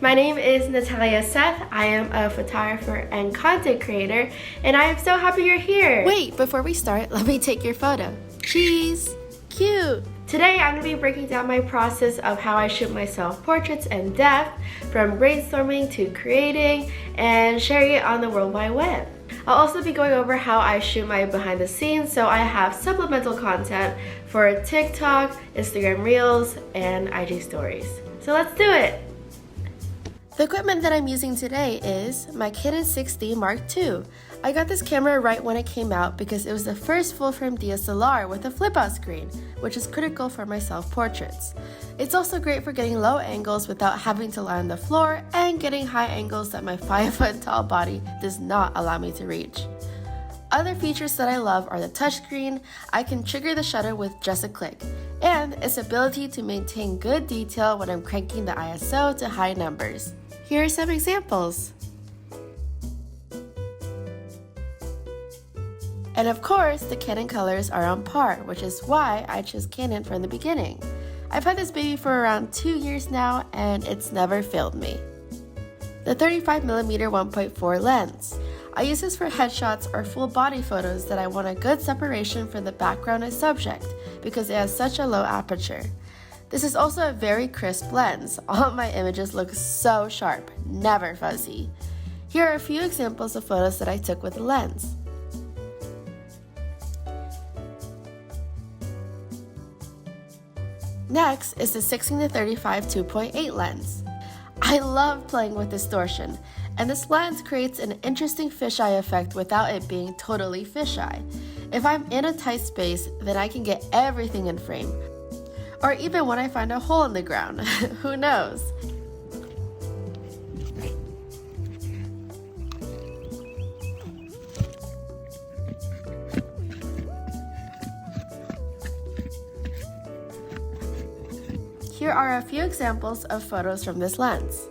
my name is Natalia Seth. I am a photographer and content creator, and I am so happy you're here. Wait, before we start, let me take your photo. Cheese! Cute! Today I'm going to be breaking down my process of how I shoot my self-portraits in depth, from brainstorming to creating, and sharing it on the World Wide Web. I'll also be going over how I shoot my behind the scenes, so I have supplemental content for TikTok, Instagram Reels, and IG Stories. So let's do it! The equipment that I'm using today is my Canon 6D Mark II. I got this camera right when it came out because it was the first full-frame DSLR with a flip-out screen, which is critical for my self-portraits. It's also great for getting low angles without having to lie on the floor and getting high angles that my 5-foot-tall body does not allow me to reach. Other features that I love are the touchscreen. I can trigger the shutter with just a click, and its ability to maintain good detail when I'm cranking the ISO to high numbers. Here are some examples. And of course, the Canon colors are on par, which is why I chose Canon from the beginning. I've had this baby for around 2 years now, and it's never failed me. The 35mm 1.4 lens. I use this for headshots or full body photos that I want a good separation for the background and subject because it has such a low aperture. This is also a very crisp lens. All of my images look so sharp, never fuzzy. Here are a few examples of photos that I took with the lens. Next is the 16-35 2.8 lens. I love playing with distortion, and this lens creates an interesting fisheye effect without it being totally fisheye. If I'm in a tight space, then I can get everything in frame. Or even when I find a hole in the ground, who knows? Here are a few examples of photos from this lens.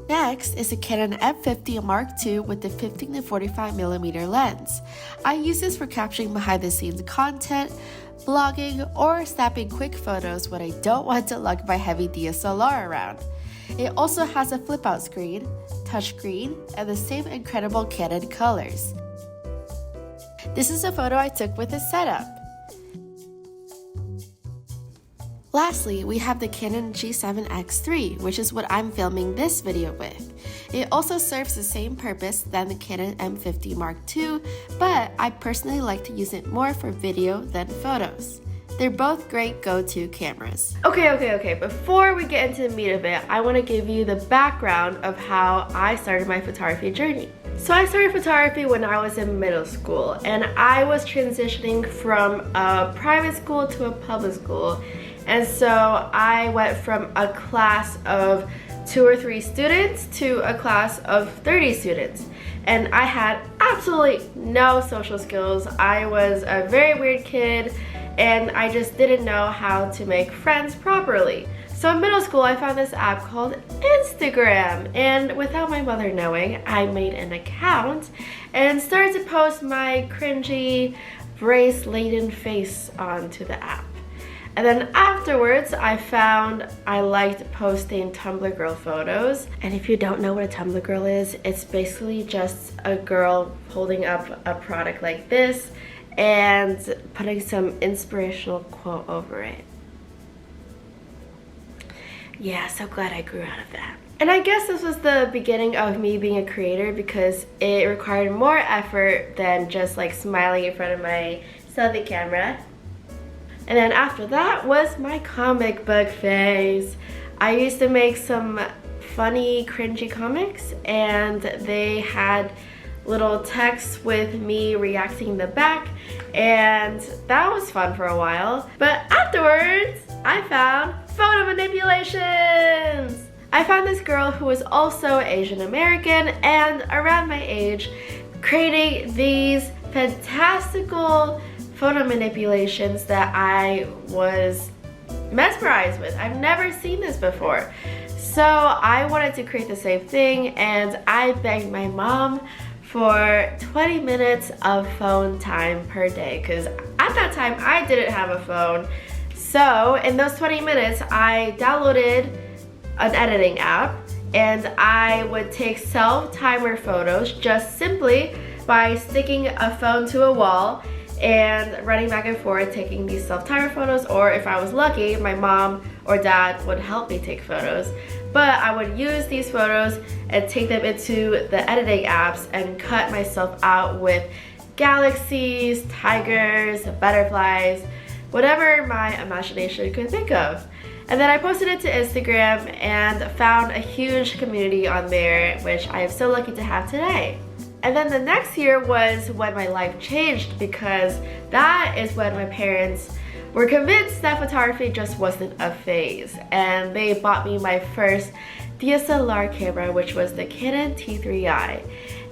Next is a Canon M50 Mark II with the 15-45mm lens. I use this for capturing behind-the-scenes content, vlogging, or snapping quick photos when I don't want to lug my heavy DSLR around. It also has a flip-out screen, touchscreen, and the same incredible Canon colors. This is a photo I took with this setup. Lastly, we have the Canon G7X III, which is what I'm filming this video with. It also serves the same purpose than the Canon M50 Mark II, but I personally like to use it more for video than photos. They're both great go-to cameras. Okay, before we get into the meat of it, I want to give you the background of how I started my photography journey. So I started photography when I was in middle school, and I was transitioning from a private school to a public school. And so I went from a class of 2 or 3 students to a class of 30 students. And I had absolutely no social skills. I was a very weird kid, and I just didn't know how to make friends properly. So in middle school, I found this app called Instagram, and without my mother knowing, I made an account and started to post my cringy, brace-laden face onto the app. And then afterwards, I found I liked posting Tumblr girl photos. And if you don't know what a Tumblr girl is, it's basically just a girl holding up a product like this and putting some inspirational quote over it. Yeah, so glad I grew out of that. And I guess this was the beginning of me being a creator because it required more effort than just like smiling in front of my selfie camera. And then after that was my comic book phase. I used to make some funny, cringy comics, and they had little text with me reacting in the back, and that was fun for a while. But afterwards, I found photo manipulations. I found this girl who was also Asian American and around my age, creating these fantastical photo manipulations that I was mesmerized with. I've never seen this before. So I wanted to create the same thing, and I begged my mom for 20 minutes of phone time per day, because at that time I didn't have a phone. So in those 20 minutes, I downloaded an editing app and I would take self-timer photos just simply by sticking a phone to a wall and running back and forth taking these self-timer photos, or if I was lucky, my mom or dad would help me take photos. But I would use these photos and take them into the editing apps and cut myself out with galaxies, tigers, butterflies, whatever my imagination could think of. And then I posted it to Instagram and found a huge community on there, which I am so lucky to have today. And then the next year was when my life changed, because that is when my parents were convinced that photography just wasn't a phase. And they bought me my first DSLR camera, which was the Canon T3i.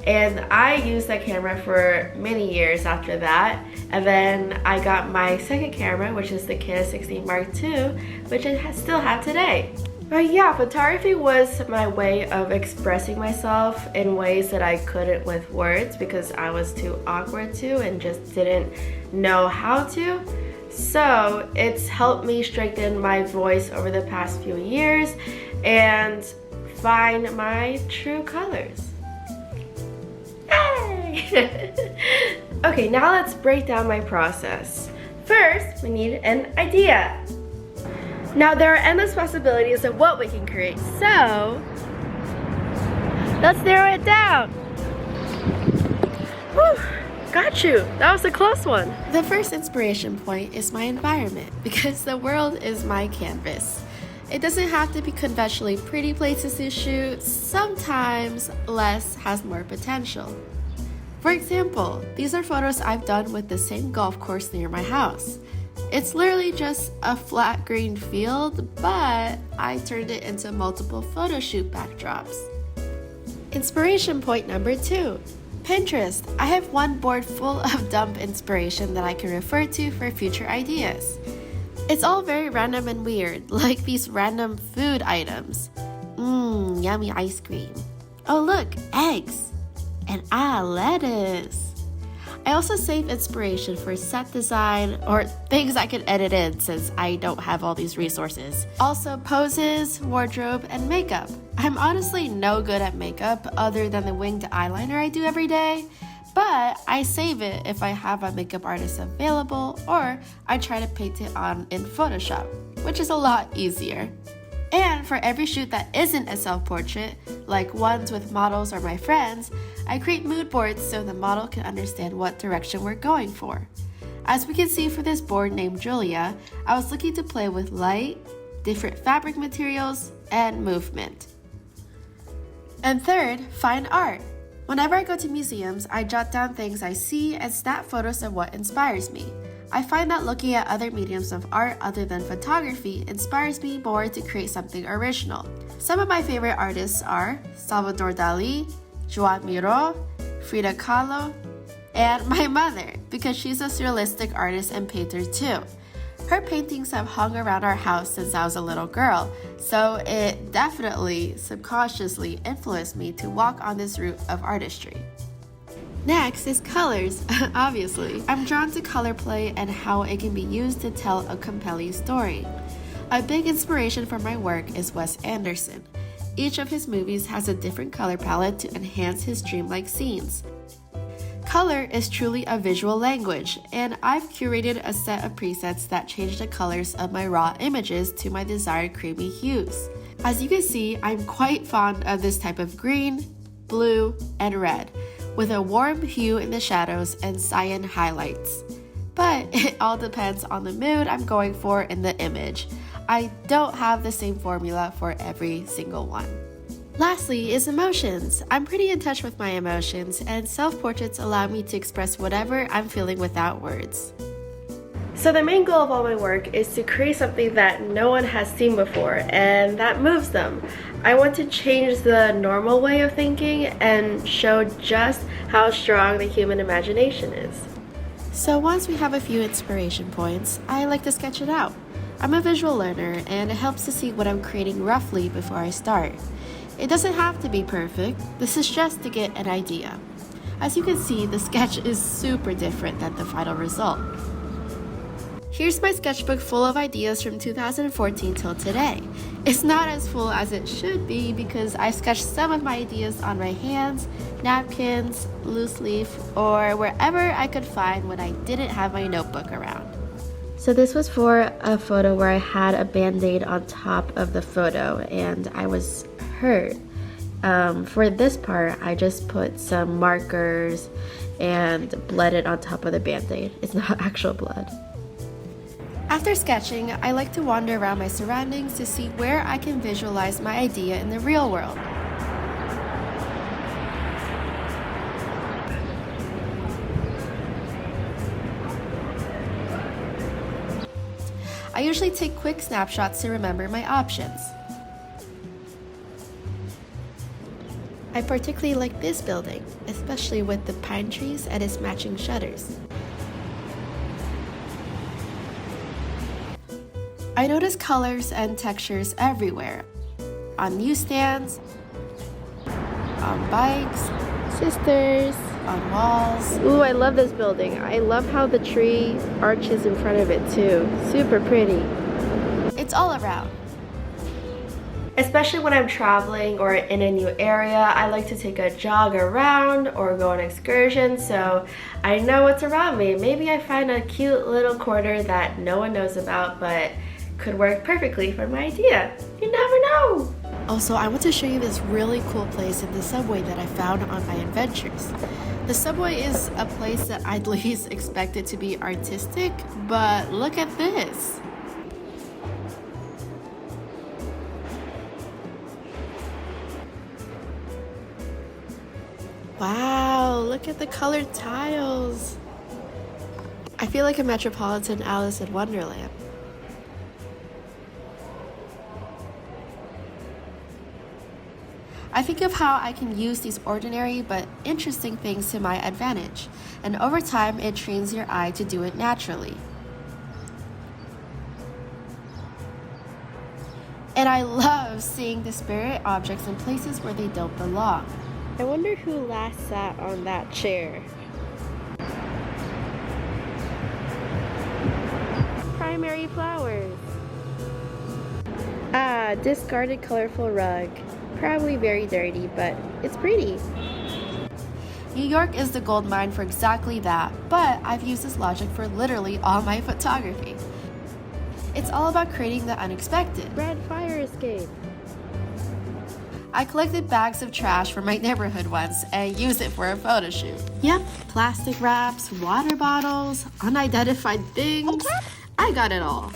And I used that camera for many years after that. And then I got my second camera, which is the Canon 16 Mark II, which I still have today. But yeah, photography was my way of expressing myself in ways that I couldn't with words, because I was too awkward to and just didn't know how to. So it's helped me strengthen my voice over the past few years and find my true colors. Okay, now let's break down my process. First, we need an idea. Now there are endless possibilities of what we can create, so let's narrow it down. Whew, got you. That was a close one. The first inspiration point is my environment, because the world is my canvas. It doesn't have to be conventionally pretty places to shoot. Sometimes less has more potential. For example, these are photos I've done with the same golf course near my house. It's literally just a flat green field, but I turned it into multiple photo shoot backdrops. Inspiration point number 2, Pinterest. I have one board full of dump inspiration that I can refer to for future ideas. It's all very random and weird, like these random food items. Yummy ice cream. Oh look, eggs. And lettuce. I also save inspiration for set design or things I can edit in, since I don't have all these resources. Also poses, wardrobe, and makeup. I'm honestly no good at makeup other than the winged eyeliner I do every day, but I save it if I have a makeup artist available, or I try to paint it on in Photoshop, which is a lot easier. And for every shoot that isn't a self-portrait, like ones with models or my friends, I create mood boards so the model can understand what direction we're going for. As we can see for this board named Julia, I was looking to play with light, different fabric materials, and movement. And third, find art. Whenever I go to museums, I jot down things I see and snap photos of what inspires me. I find that looking at other mediums of art other than photography inspires me more to create something original. Some of my favorite artists are Salvador Dali, Joan Miró, Frida Kahlo, and my mother, because she's a surrealistic artist and painter too. Her paintings have hung around our house since I was a little girl, so it definitely subconsciously influenced me to walk on this route of artistry. Next is colors, obviously. I'm drawn to color play and how it can be used to tell a compelling story. A big inspiration for my work is Wes Anderson. Each of his movies has a different color palette to enhance his dreamlike scenes. Color is truly a visual language, and I've curated a set of presets that change the colors of my raw images to my desired creamy hues. As you can see, I'm quite fond of this type of green, blue, and red, with a warm hue in the shadows and cyan highlights. But it all depends on the mood I'm going for in the image. I don't have the same formula for every single one. Lastly is emotions. I'm pretty in touch with my emotions, and self-portraits allow me to express whatever I'm feeling without words. So the main goal of all my work is to create something that no one has seen before and that moves them. I want to change the normal way of thinking and show just how strong the human imagination is. So once we have a few inspiration points, I like to sketch it out. I'm a visual learner, and it helps to see what I'm creating roughly before I start. It doesn't have to be perfect. This is just to get an idea. As you can see, the sketch is super different than the final result. Here's my sketchbook full of ideas from 2014 till today. It's not as full as it should be because I sketched some of my ideas on my hands, napkins, loose leaf, or wherever I could find when I didn't have my notebook around. So this was for a photo where I had a band-aid on top of the photo and I was hurt. For this part, I just put some markers and bled it on top of the band-aid. It's not actual blood. After sketching, I like to wander around my surroundings to see where I can visualize my idea in the real world. I usually take quick snapshots to remember my options. I particularly like this building, especially with the pine trees and its matching shutters. I notice colors and textures everywhere. On newsstands, on bikes, sisters, on walls. Ooh, I love this building. I love how the tree arches in front of it too. Super pretty. It's all around. Especially when I'm traveling or in a new area, I like to take a jog around or go on excursion so I know what's around me. Maybe I find a cute little corner that no one knows about but could work perfectly for my idea. You never know! Also, I want to show you this really cool place in the subway that I found on my adventures. The subway is a place that I'd least expect it to be artistic, but look at this. Wow, look at the colored tiles. I feel like a Metropolitan Alice in Wonderland. I think of how I can use these ordinary but interesting things to my advantage, and over time it trains your eye to do it naturally. And I love seeing disparate objects in places where they don't belong. I wonder who last sat on that chair. Primary flowers. Ah, discarded colorful rug. Probably very dirty, but it's pretty. New York is the gold mine for exactly that, but I've used this logic for literally all my photography. It's all about creating the unexpected. Red fire escape. I collected bags of trash from my neighborhood once and used it for a photo shoot. Yep, plastic wraps, water bottles, unidentified things. I got it all.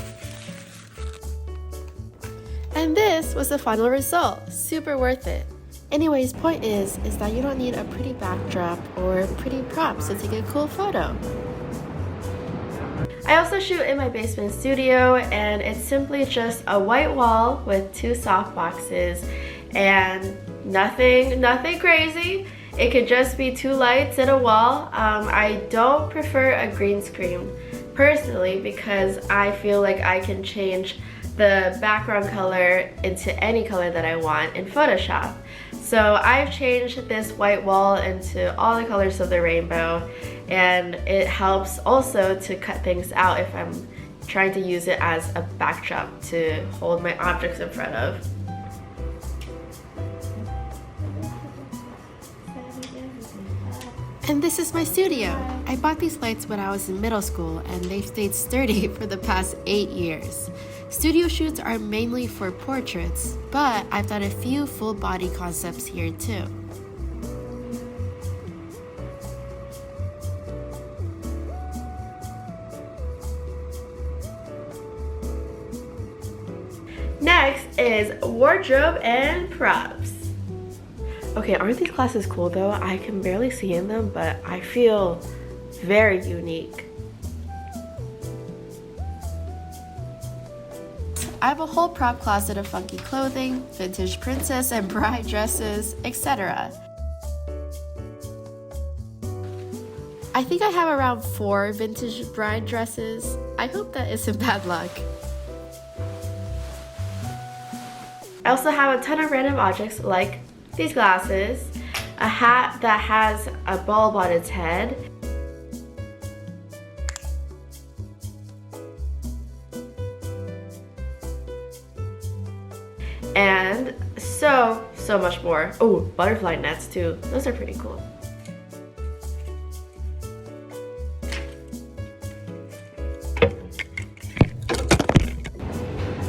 And this was the final result. Super worth it. Anyways, point is that you don't need a pretty backdrop or pretty props to take a cool photo. I also shoot in my basement studio and it's simply just a white wall with 2 soft boxes and nothing crazy. It could just be 2 lights and a wall. I don't prefer a green screen personally because I feel like I can change the background color into any color that I want in Photoshop. So I've changed this white wall into all the colors of the rainbow, and it helps also to cut things out if I'm trying to use it as a backdrop to hold my objects in front of. And this is my studio. I bought these lights when I was in middle school and they've stayed sturdy for the past 8 years. Studio shoots are mainly for portraits, but I've done a few full body concepts here too. Next is wardrobe and props. Okay, aren't these glasses cool though? I can barely see in them, but I feel very unique. I have a whole prop closet of funky clothing, vintage princess and bride dresses, etc. I think I have around 4 vintage bride dresses. I hope that isn't bad luck. I also have a ton of random objects like these glasses, a hat that has a bulb on its head. And so much more. Oh, butterfly nets too. Those are pretty cool.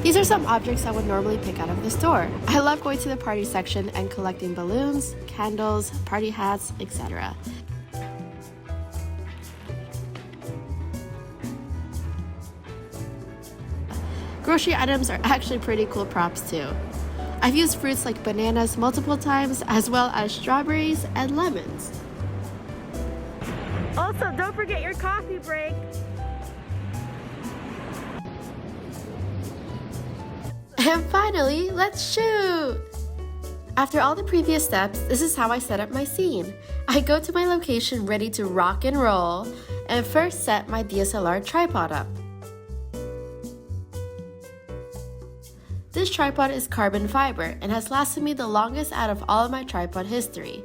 These are some objects I would normally pick out of the store. I love going to the party section and collecting balloons, candles, party hats, etc. Grocery items are actually pretty cool props too. I've used fruits like bananas multiple times, as well as strawberries and lemons. Also, don't forget your coffee break. And finally, let's shoot! After all the previous steps, this is how I set up my scene. I go to my location ready to rock and roll, and first set my DSLR tripod up. This tripod is carbon fiber and has lasted me the longest out of all of my tripod history.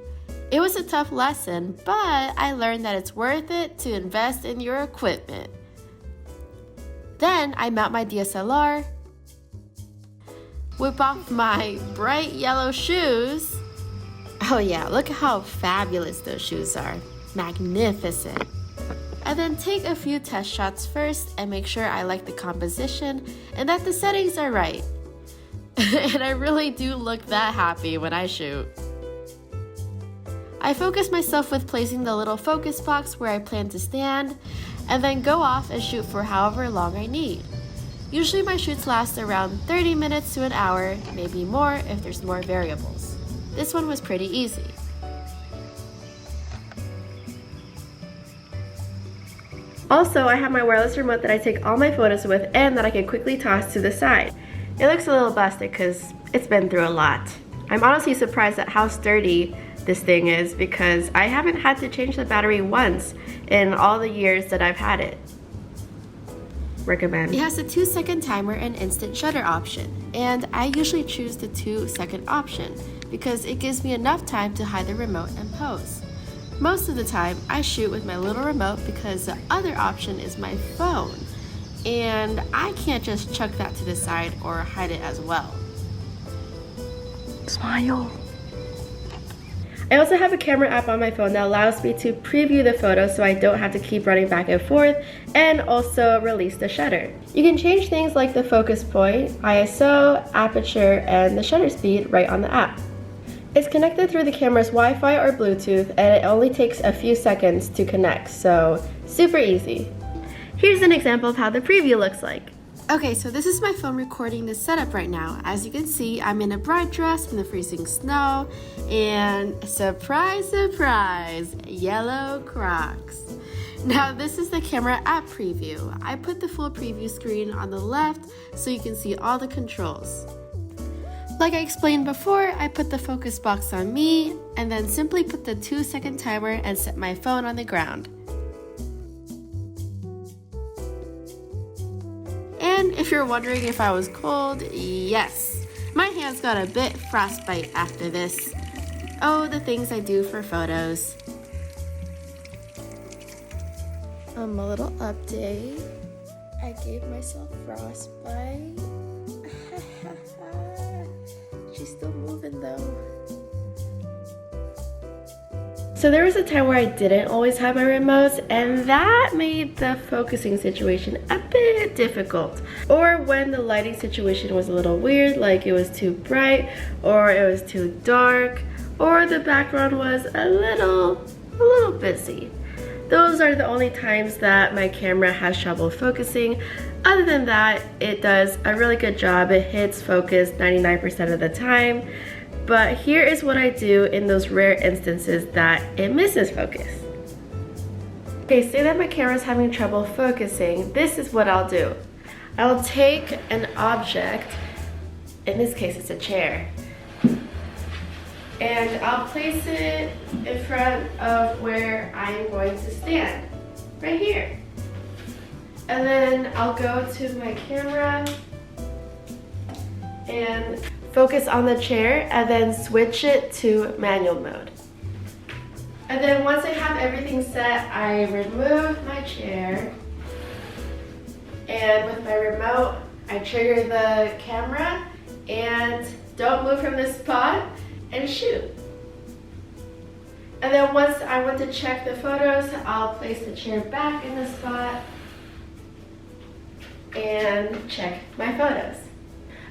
It was a tough lesson, but I learned that it's worth it to invest in your equipment. Then I mount my DSLR, whip off my bright yellow shoes. Oh yeah, look how fabulous those shoes are. Magnificent. And then take a few test shots first and make sure I like the composition and that the settings are right. And I really do look that happy when I shoot. I focus myself with placing the little focus box where I plan to stand, and then go off and shoot for however long I need. Usually my shoots last around 30 minutes to an hour, maybe more if there's more variables. This one was pretty easy. Also, I have my wireless remote that I take all my photos with and that I can quickly toss to the side. It looks a little busted because it's been through a lot. I'm honestly surprised at how sturdy this thing is because I haven't had to change the battery once in all the years that I've had it. Recommend. It has a 2-second timer and instant shutter option, and I usually choose the 2-second option because it gives me enough time to hide the remote and pose. Most of the time, I shoot with my little remote because the other option is my phone, and I can't just chuck that to the side or hide it as well. Smile. I also have a camera app on my phone that allows me to preview the photo so I don't have to keep running back and forth, and also release the shutter. You can change things like the focus point, ISO, aperture, and the shutter speed right on the app. It's connected through the camera's Wi-Fi or Bluetooth, and it only takes a few seconds to connect, so super easy. Here's an example of how the preview looks like. Okay, so this is my phone recording this setup right now. As you can see, I'm in a bride dress in the freezing snow, and surprise, surprise, yellow Crocs. Now this is the camera app preview. I put the full preview screen on the left so you can see all the controls. Like I explained before, I put the focus box on me, and then simply put the 2-second timer and set my phone on the ground. And if you're wondering if I was cold, yes. My hands got a bit frostbite after this. Oh, the things I do for photos. A little update. I gave myself frostbite. She's still moving though. So there was a time where I didn't always have my remotes, and that made the focusing situation a bit difficult. Or when the lighting situation was a little weird, like it was too bright, or it was too dark, or the background was a little busy. Those are the only times that my camera has trouble focusing. Other than that, it does a really good job. It hits focus 99% of the time. But here is what I do in those rare instances that it misses focus. Okay, say that my camera's having trouble focusing. This is what I'll do. I'll take an object, in this case it's a chair, and I'll place it in front of where I'm going to stand, right here. And then I'll go to my camera and focus on the chair and then switch it to manual mode. And then once I have everything set, I remove my chair. And with my remote, I trigger the camera and don't move from this spot and shoot. And then once I want to check the photos, I'll place the chair back in the spot and check my photos.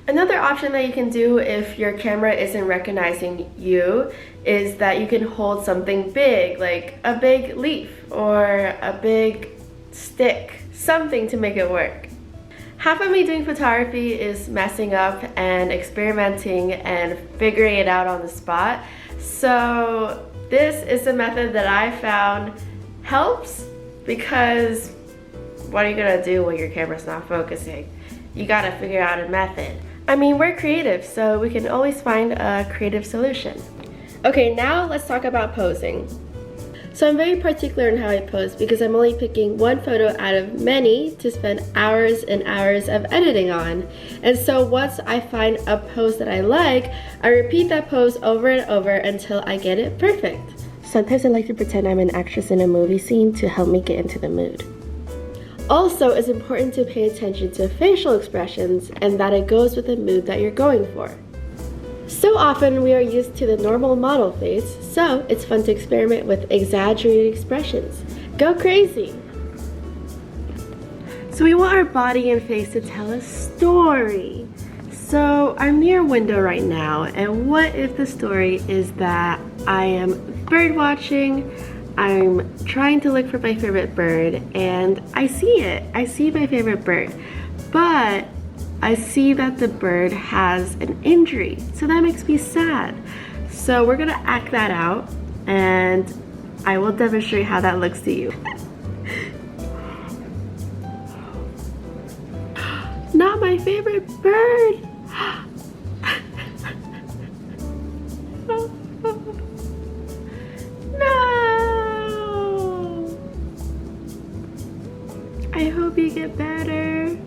Another option that you can do if your camera isn't recognizing you is that you can hold something big, like a big leaf or a big stick, something to make it work. Half of me doing photography is messing up and experimenting and figuring it out on the spot. So this is a method that I found helps, because what are you gonna do when your camera's not focusing? You gotta figure out a method. I mean, we're creative, so we can always find a creative solution. Okay, now let's talk about posing. So I'm very particular in how I pose because I'm only picking one photo out of many to spend hours and hours of editing on. And so once I find a pose that I like, I repeat that pose over and over until I get it perfect. Sometimes I like to pretend I'm an actress in a movie scene to help me get into the mood. Also, it's important to pay attention to facial expressions and that it goes with the mood that you're going for. So often we are used to the normal model face, so it's fun to experiment with exaggerated expressions. Go crazy! So we want our body and face to tell a story. So I'm near a window right now, and what if the story is that I am bird watching, I'm trying to look for my favorite bird, and I see it. I see my favorite bird, but I see that the bird has an injury, so that makes me sad. So we're gonna act that out, and I will demonstrate how that looks to you. Not my favorite bird! No! I hope you get better.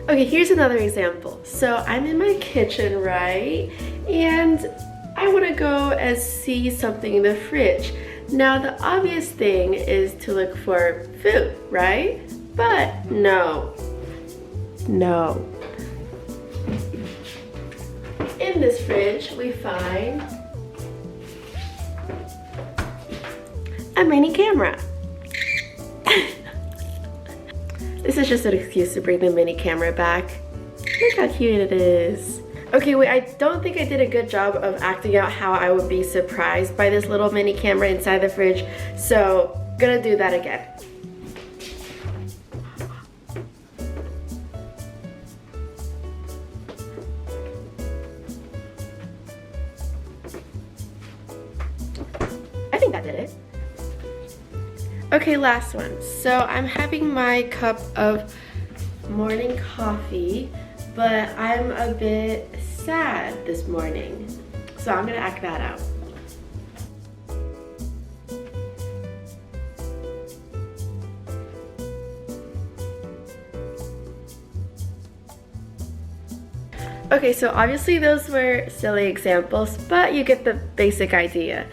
Okay, here's another example. So I'm in my kitchen, right? And I want to go and see something in the fridge. Now the obvious thing is to look for food, right? But no. No. In this fridge, we find a mini camera. This is just an excuse to bring the mini camera back. Look how cute it is. Okay, wait, I don't think I did a good job of acting out how I would be surprised by this little mini camera inside the fridge, so gonna do that again. I think that did it. Okay, last one. So I'm having my cup of morning coffee, but I'm a bit sad this morning. So I'm gonna act that out. Okay, so obviously those were silly examples, but you get the basic idea.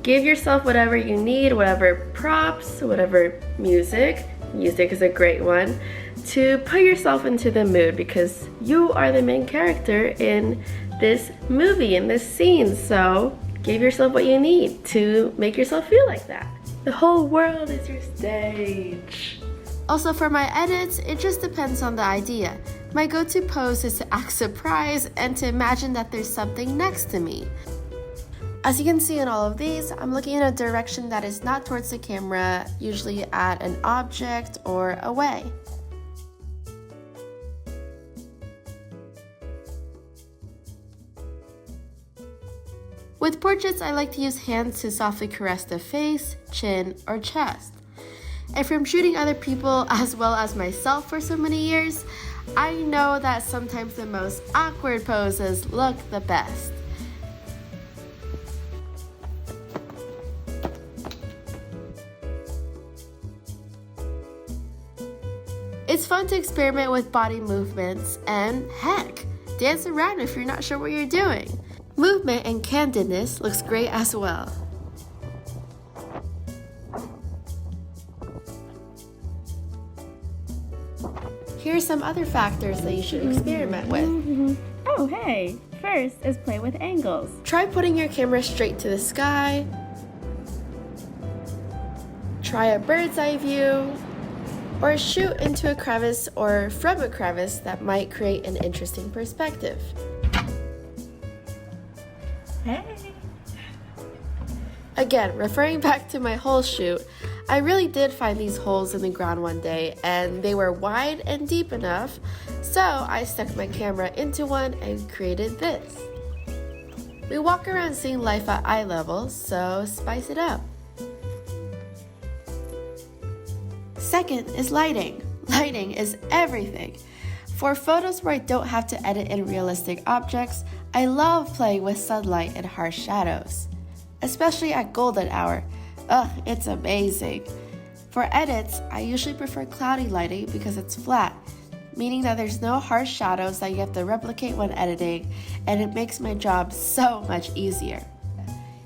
Give yourself whatever you need, whatever props, whatever music. Music is a great one to put yourself into the mood, because you are the main character in this movie, in this scene. So give yourself what you need to make yourself feel like that. The whole world is your stage. Also, for my edits, it just depends on the idea. My go-to pose is to act surprised and to imagine that there's something next to me. As you can see in all of these, I'm looking in a direction that is not towards the camera, usually at an object or away. With portraits, I like to use hands to softly caress the face, chin, or chest. And from shooting other people as well as myself for so many years, I know that sometimes the most awkward poses look the best. It's fun to experiment with body movements and, heck, dance around if you're not sure what you're doing. Movement and candidness looks great as well. Here are some other factors that you should experiment with. Oh, hey! First is play with angles. Try putting your camera straight to the sky. Try a bird's eye view. Or shoot into a crevice or from a crevice that might create an interesting perspective. Hey! Again, referring back to my hole shoot, I really did find these holes in the ground one day and they were wide and deep enough, so I stuck my camera into one and created this. We walk around seeing life at eye level, so spice it up. Second is lighting. Lighting is everything. For photos where I don't have to edit in realistic objects, I love playing with sunlight and harsh shadows. Especially at golden hour. Ugh, it's amazing. For edits, I usually prefer cloudy lighting because it's flat, meaning that there's no harsh shadows that you have to replicate when editing, and it makes my job so much easier.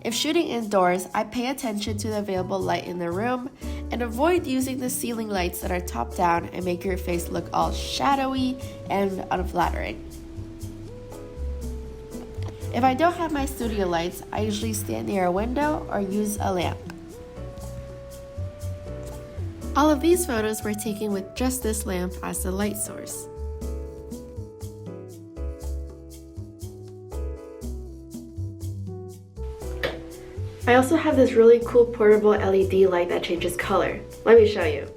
If shooting indoors, I pay attention to the available light in the room and avoid using the ceiling lights that are top down and make your face look all shadowy and unflattering. If I don't have my studio lights, I usually stand near a window or use a lamp. All of these photos were taken with just this lamp as the light source. I also have this really cool portable LED light that changes color. Let me show you.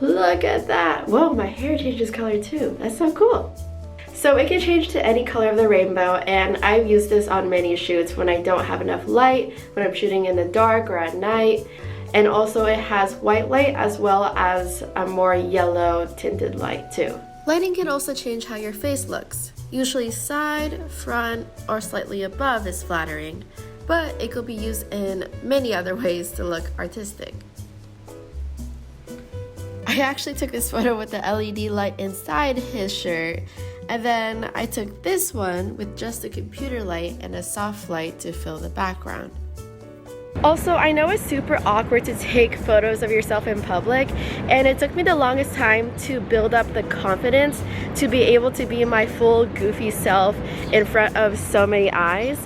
Look at that! Whoa, my hair changes color too. That's so cool. So it can change to any color of the rainbow, and I've used this on many shoots when I don't have enough light, when I'm shooting in the dark or at night. And also it has white light as well as a more yellow tinted light too. Lighting can also change how your face looks. Usually side, front, or slightly above is flattering, but it could be used in many other ways to look artistic. I actually took this photo with the LED light inside his shirt, and then I took this one with just a computer light and a soft light to fill the background. Also, I know it's super awkward to take photos of yourself in public, and it took me the longest time to build up the confidence to be able to be my full goofy self in front of so many eyes.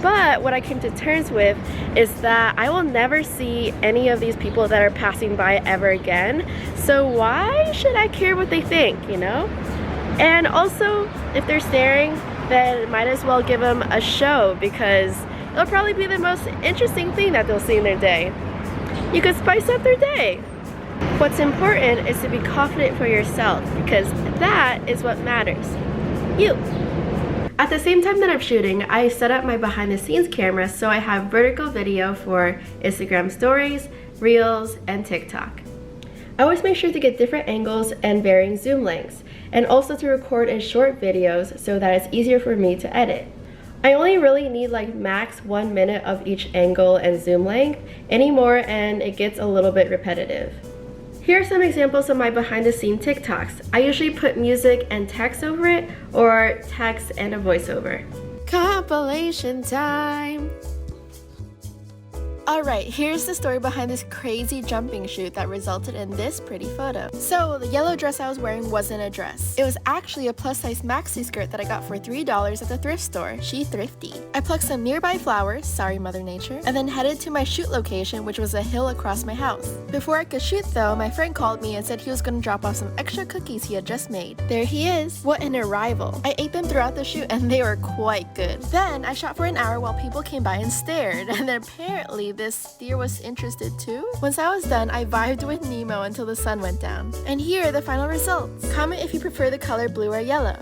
But what I came to terms with is that I will never see any of these people that are passing by ever again, so why should I care what they think, you know? And also, if they're staring, then might as well give them a show, because it'll probably be the most interesting thing that they'll see in their day. You could spice up their day. What's important is to be confident for yourself, because that is what matters. You. At the same time that I'm shooting, I set up my behind the scenes camera so I have vertical video for Instagram stories, Reels, and TikTok. I always make sure to get different angles and varying zoom lengths, and also to record in short videos so that it's easier for me to edit. I only really need like max 1 minute of each angle and zoom length anymore, and it gets a little bit repetitive. Here are some examples of my behind the scene TikToks. I usually put music and text over it, or text and a voiceover. Compilation time! Alright, here's the story behind this crazy jumping shoot that resulted in this pretty photo. So, the yellow dress I was wearing wasn't a dress. It was actually a plus-size maxi skirt that I got for $3 at the thrift store. She thrifty. I plucked some nearby flowers, sorry Mother Nature, and then headed to my shoot location, which was a hill across my house. Before I could shoot though, my friend called me and said he was going to drop off some extra cookies he had just made. There he is. What an arrival. I ate them throughout the shoot and they were quite good. Then, I shot for an hour while people came by and stared, and then apparently this deer was interested too. Once I was done, I vibed with Nemo until the sun went down. And here are the final results. Comment if you prefer the color blue or yellow.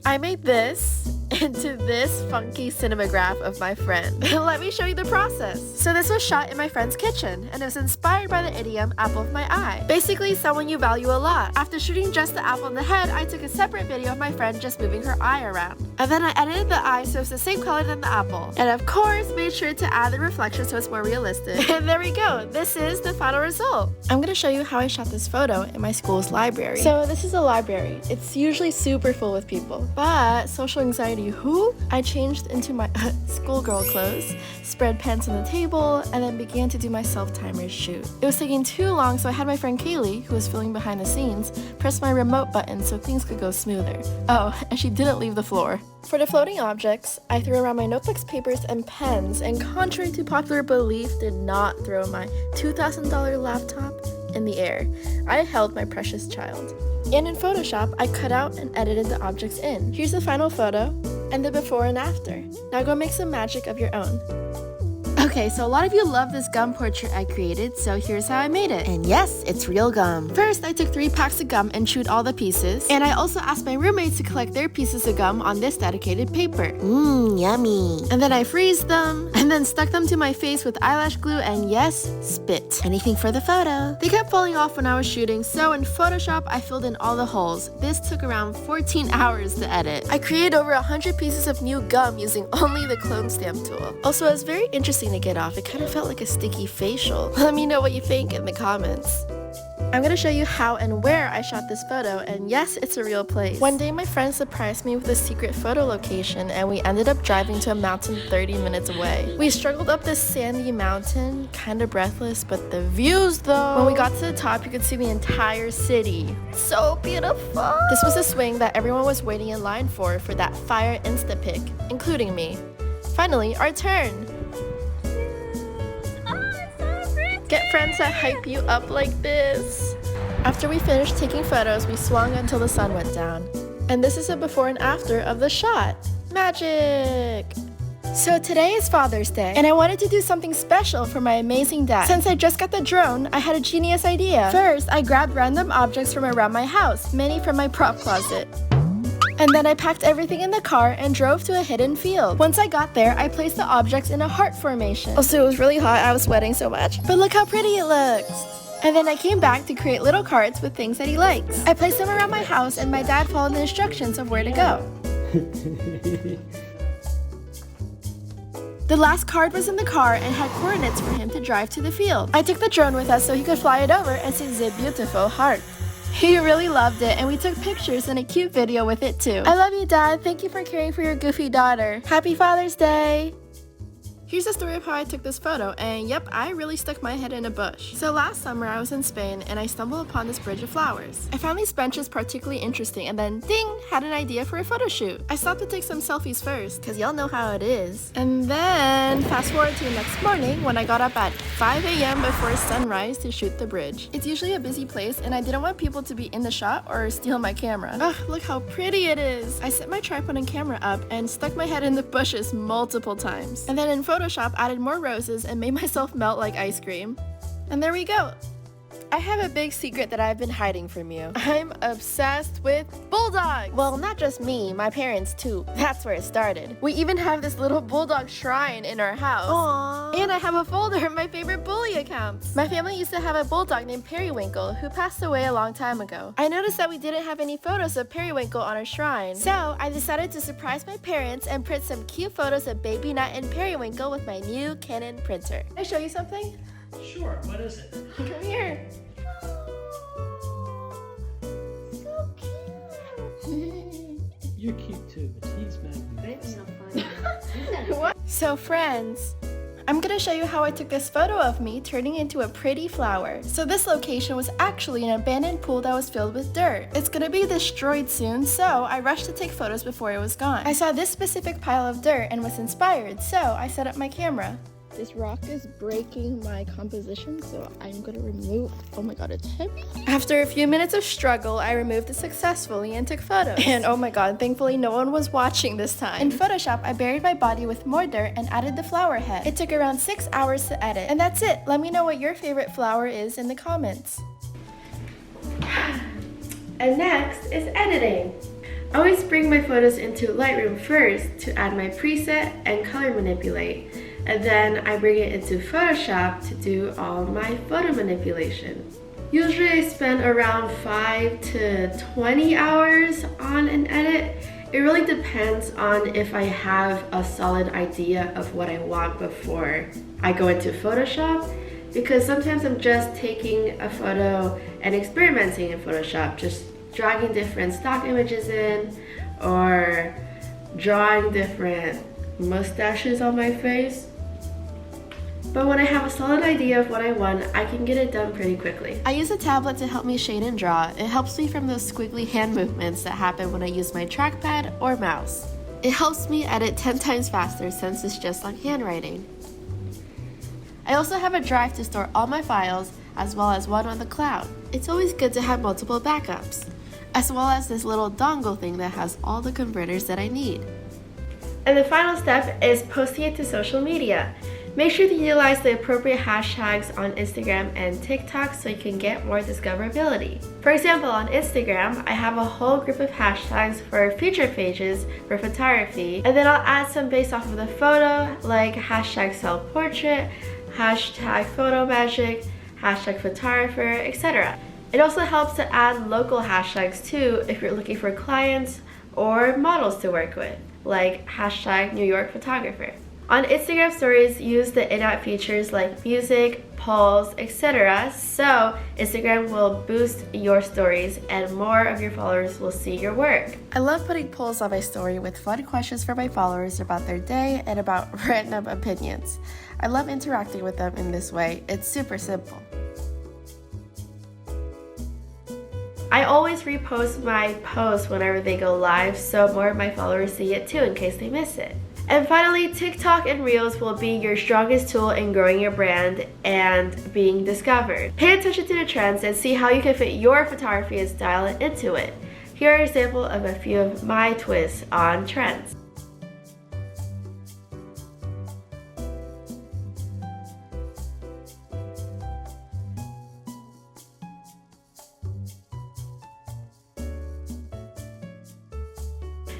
I made this, into this funky cinematograph of my friend. Let me show you the process. So this was shot in my friend's kitchen, and it was inspired by the idiom apple of my eye. Basically, someone you value a lot. After shooting just the apple in the head, I took a separate video of my friend just moving her eye around. And then I edited the eye so it's the same color than the apple. And of course, made sure to add the reflection so it's more realistic. And there we go. This is the final result. I'm gonna show you how I shot this photo in my school's library. So this is a library. It's usually super full with people, but social anxiety who? I changed into my schoolgirl clothes, spread pants on the table, and then began to do my self-timer shoot. It was taking too long, so I had my friend Kaylee, who was filming behind the scenes, press my remote button so things could go smoother. Oh, and she didn't leave the floor. For the floating objects, I threw around my notebooks, papers, and pens, and contrary to popular belief, did not throw my $2,000 laptop in the air. I held my precious child. And in Photoshop, I cut out and edited the objects in. Here's the final photo, and the before and after. Now go make some magic of your own. Okay, so a lot of you love this gum portrait I created, so here's how I made it. And yes, it's real gum. First, I took 3 packs of gum and chewed all the pieces. And I also asked my roommates to collect their pieces of gum on this dedicated paper. Yummy. And then I freezed them, and then stuck them to my face with eyelash glue and yes, spit. Anything for the photo. They kept falling off when I was shooting, so in Photoshop, I filled in all the holes. This took around 14 hours to edit. I created over 100 pieces of new gum using only the clone stamp tool. Also, it was very interesting to get off. It kind of felt like a sticky facial. Let me know what you think in the comments. I'm gonna show you how and where I shot this photo, and yes, it's a real place. One day my friend surprised me with a secret photo location, and we ended up driving to a mountain 30 minutes away. We struggled up this sandy mountain, kinda breathless, but the views though! When we got to the top, you could see the entire city. So beautiful! This was a swing that everyone was waiting in line for that fire insta pic, including me. Finally, our turn! Get friends that hype you up like this. After we finished taking photos, we swung until the sun went down. And this is a before and after of the shot. Magic! So today is Father's Day, and I wanted to do something special for my amazing dad. Since I just got the drone, I had a genius idea. First, I grabbed random objects from around my house, many from my prop closet. And then I packed everything in the car and drove to a hidden field. Once I got there, I placed the objects in a heart formation. Also, it was really hot, I was sweating so much. But look how pretty it looks! And then I came back to create little cards with things that he likes. I placed them around my house and my dad followed the instructions of where to go. The last card was in the car and had coordinates for him to drive to the field. I took the drone with us so he could fly it over and see the beautiful heart. He really loved it, and we took pictures and a cute video with it too. I love you, Dad. Thank you for caring for your goofy daughter. Happy Father's Day! Here's the story of how I took this photo, and yep, I really stuck my head in a bush. So last summer I was in Spain and I stumbled upon this bridge of flowers. I found these benches particularly interesting and then ding, had an idea for a photo shoot. I stopped to take some selfies first, cause y'all know how it is. And then fast forward to the next morning when I got up at 5 a.m. before sunrise to shoot the bridge. It's usually a busy place and I didn't want people to be in the shot or steal my camera. Ugh, look how pretty it is. I set my tripod and camera up and stuck my head in the bushes multiple times. And then in Photoshop, added more roses and made myself melt like ice cream. And there we go. I have a big secret that I've been hiding from you. I'm obsessed with bulldogs! Well, not just me, my parents too. That's where it started. We even have this little bulldog shrine in our house. Aww. And I have a folder of my favorite bully accounts. My family used to have a bulldog named Periwinkle who passed away a long time ago. I noticed that we didn't have any photos of Periwinkle on our shrine. So I decided to surprise my parents and print some cute photos of Baby Nut and Periwinkle with my new Canon printer. Can I show you something? Sure, what is it? Come here. So cute. You're cute too, but he's magnificent. What? So friends, I'm gonna show you how I took this photo of me turning into a pretty flower. So this location was actually an abandoned pool that was filled with dirt. It's gonna be destroyed soon, so I rushed to take photos before it was gone. I saw this specific pile of dirt and was inspired, so I set up my camera. This rock is breaking my composition, so I'm gonna remove, oh my god, it's heavy. After a few minutes of struggle, I removed it successfully and took photos. And oh my god, thankfully no one was watching this time. In Photoshop, I buried my body with more dirt and added the flower head. It took around 6 hours to edit. And that's it. Let me know what your favorite flower is in the comments. And next is editing. I always bring my photos into Lightroom first to add my preset and color manipulate, and then I bring it into Photoshop to do all my photo manipulation. Usually I spend around 5 to 20 hours on an edit. It really depends on if I have a solid idea of what I want before I go into Photoshop, because sometimes I'm just taking a photo and experimenting in Photoshop, just dragging different stock images in or drawing different mustaches on my face. But when I have a solid idea of what I want, I can get it done pretty quickly. I use a tablet to help me shade and draw. It helps me from those squiggly hand movements that happen when I use my trackpad or mouse. It helps me edit 10 times faster since it's just like handwriting. I also have a drive to store all my files, as well as one on the cloud. It's always good to have multiple backups, as well as this little dongle thing that has all the converters that I need. And the final step is posting it to social media. Make sure to utilize the appropriate hashtags on Instagram and TikTok so you can get more discoverability. For example, on Instagram, I have a whole group of hashtags for feature pages for photography, and then I'll add some based off of the photo, like hashtag self-portrait, hashtag photo magic, hashtag photographer, etc. It also helps to add local hashtags too if you're looking for clients or models to work with, like hashtag New York photographer. On Instagram stories, use the in-app features like music, polls, etc. so Instagram will boost your stories and more of your followers will see your work. I love putting polls on my story with fun questions for my followers about their day and about random opinions. I love interacting with them in this way. It's super simple. I always repost my posts whenever they go live so more of my followers see it too in case they miss it. And finally, TikTok and Reels will be your strongest tool in growing your brand and being discovered. Pay attention to the trends and see how you can fit your photography and style into it. Here are examples of a few of my twists on trends.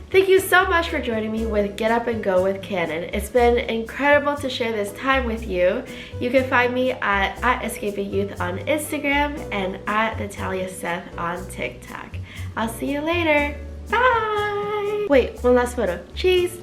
Thank you so much for joining me with Get Up and Go with Canon. It's been incredible to share this time with you. You can find me at Escaping Youth on Instagram and at Natalia Seth on TikTok. I'll see you later. Bye! Wait, one last photo. Cheese!